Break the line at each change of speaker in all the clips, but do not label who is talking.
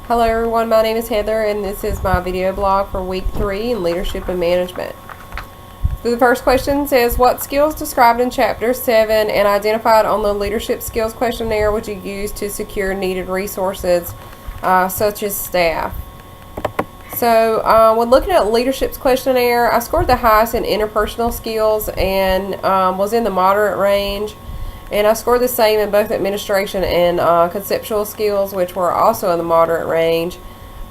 Hello everyone, my name is Heather and this is my video blog for week 3 in leadership and management. So the first question says, what skills described in chapter 7 and identified on the leadership skills questionnaire would you use to secure needed resources such as staff? So when looking at leadership's questionnaire, I scored the highest in interpersonal skills and was in the moderate range. And I scored the same in both administration and conceptual skills, which were also in the moderate range.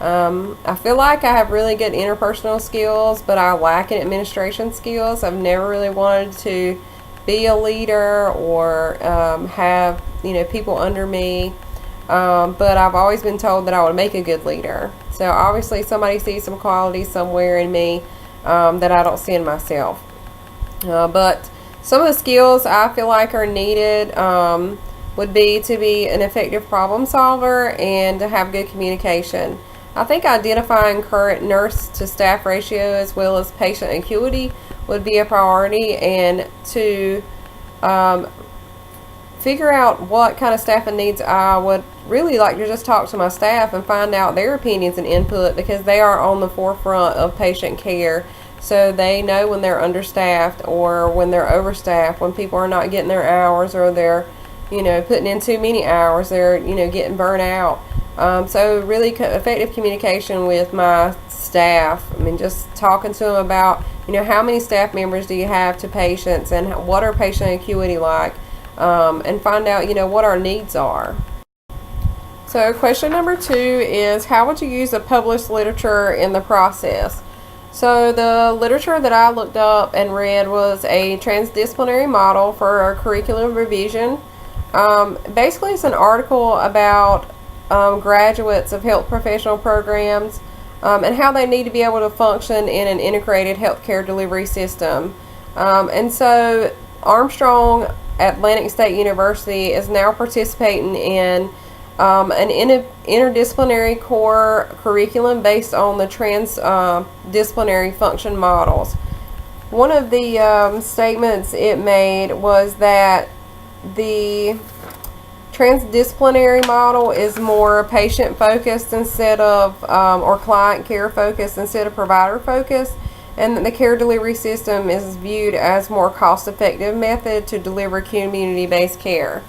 I feel like I have really good interpersonal skills, but I lack in administration skills. I've never really wanted to be a leader or have people under me, but I've always been told that I would make a good leader. So obviously somebody sees some qualities somewhere in me that I don't see in myself. But some of the skills I feel like are needed would be to be an effective problem solver and to have good communication. I think identifying current nurse to staff ratio as well as patient acuity would be a priority, and to figure out what kind of staffing needs I would really like to just talk to my staff and find out their opinions and input, because they are on the forefront of patient care. So they know when they're understaffed or when they're overstaffed, when people are not getting their hours or they're, putting in too many hours, they're, getting burnt out. So really effective communication with my staff. I mean, just talking to them about, how many staff members do you have to patients and what are patient acuity like, and find out, what our needs are. So question number 2 is, how would you use the published literature in the process? So the literature that I looked up and read was a transdisciplinary model for a curriculum revision. Basically, it's an article about graduates of health professional programs and how they need to be able to function in an integrated healthcare delivery system. And so Armstrong Atlantic State University is now participating in an interdisciplinary core curriculum based on the transdisciplinary function models. One of the statements it made was that the transdisciplinary model is more patient focused instead of or client care focused instead of provider focused, and that the care delivery system is viewed as more cost effective method to deliver community based care.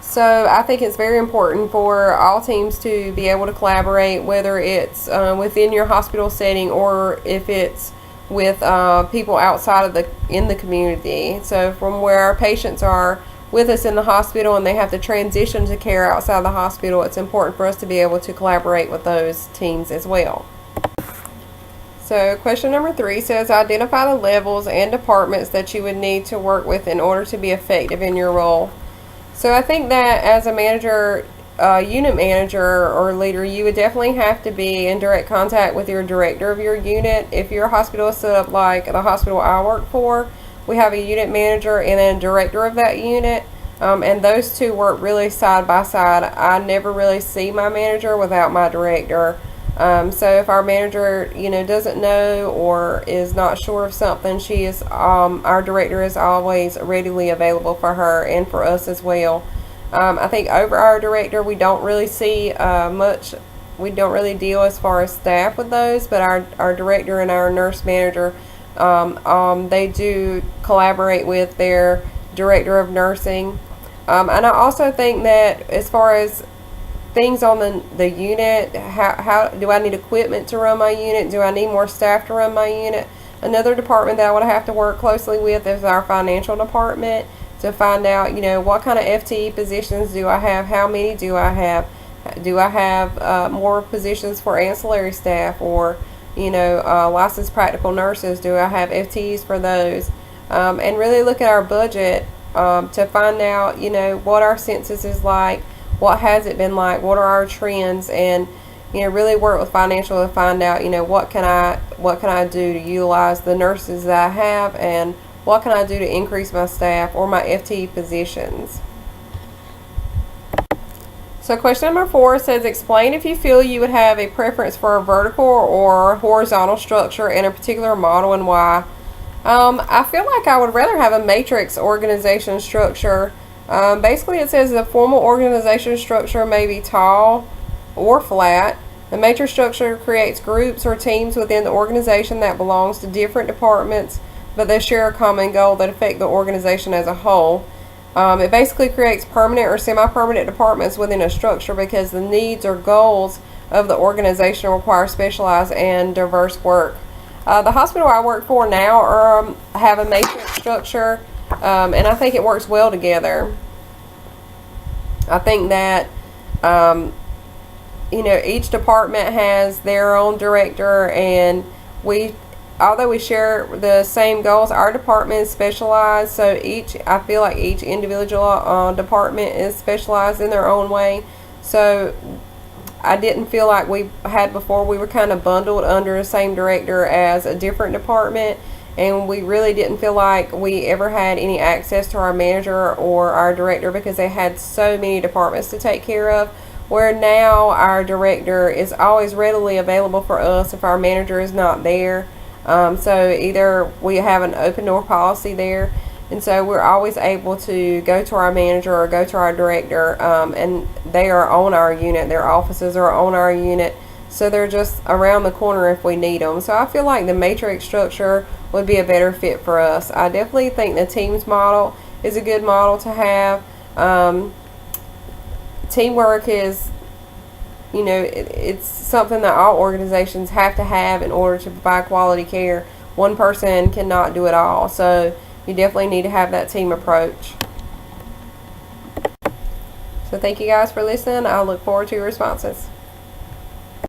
So I think it's very important for all teams to be able to collaborate, whether it's within your hospital setting or if it's with people outside of in the community. So from where our patients are with us in the hospital and they have to transition to care outside the hospital, it's important for us to be able to collaborate with those teams as well. So question number 3 says, identify the levels and departments that you would need to work with in order to be effective in your role. So I think that as a manager, unit manager or leader, you would definitely have to be in direct contact with your director of your unit. If your hospital is set up like the hospital I work for, we have a unit manager and then a director of that unit, and those two work really side by side. I never really see my manager without my director. So if our manager, doesn't know or is not sure of something, our director is always readily available for her and for us as well. I think over our director, we don't really see much. We don't really deal as far as staff with those, but our director and our nurse manager, they do collaborate with their director of nursing. And I also think that as far as things on the unit, how do I need equipment to run my unit? Do I need more staff to run my unit? Another department that I would have to work closely with is our financial department to find out, what kind of FTE positions do I have? How many do I have? Do I have more positions for ancillary staff or, licensed practical nurses? Do I have FTEs for those? And really look at our budget to find out, what our census is like. What has it been like? What are our trends? And really work with financial to find out what can I do to utilize the nurses that I have, and what can I do to increase my staff or my FTE positions. So question number 4 says, explain if you feel you would have a preference for a vertical or horizontal structure in a particular model and why. I feel like I would rather have a matrix organization structure. Basically, it says the formal organization structure may be tall, or flat. The matrix structure creates groups or teams within the organization that belongs to different departments, but they share a common goal that affect the organization as a whole. It basically creates permanent or semi-permanent departments within a structure because the needs or goals of the organization require specialized and diverse work. The hospital I work for now have a matrix structure, and I think it works well together. I think that each department has their own director, and although we share the same goals, our department is specialized, so I feel like each individual department is specialized in their own way. So I didn't feel like we had before. We were kind of bundled under the same director as a different department, and we really didn't feel like we ever had any access to our manager or our director because they had so many departments to take care of, where now our director is always readily available for us if our manager is not there. So either we have an open door policy there, and so we're always able to go to our manager or go to our director, and they are on our unit. Their offices are on our unit, so they're just around the corner if we need them. So I feel like the matrix structure would be a better fit for us. I definitely think the teams model is a good model to have. Teamwork is, it's something that all organizations have to have in order to provide quality care. One person cannot do it all, so you definitely need to have that team approach. So thank you guys for listening. I'll look forward to your responses.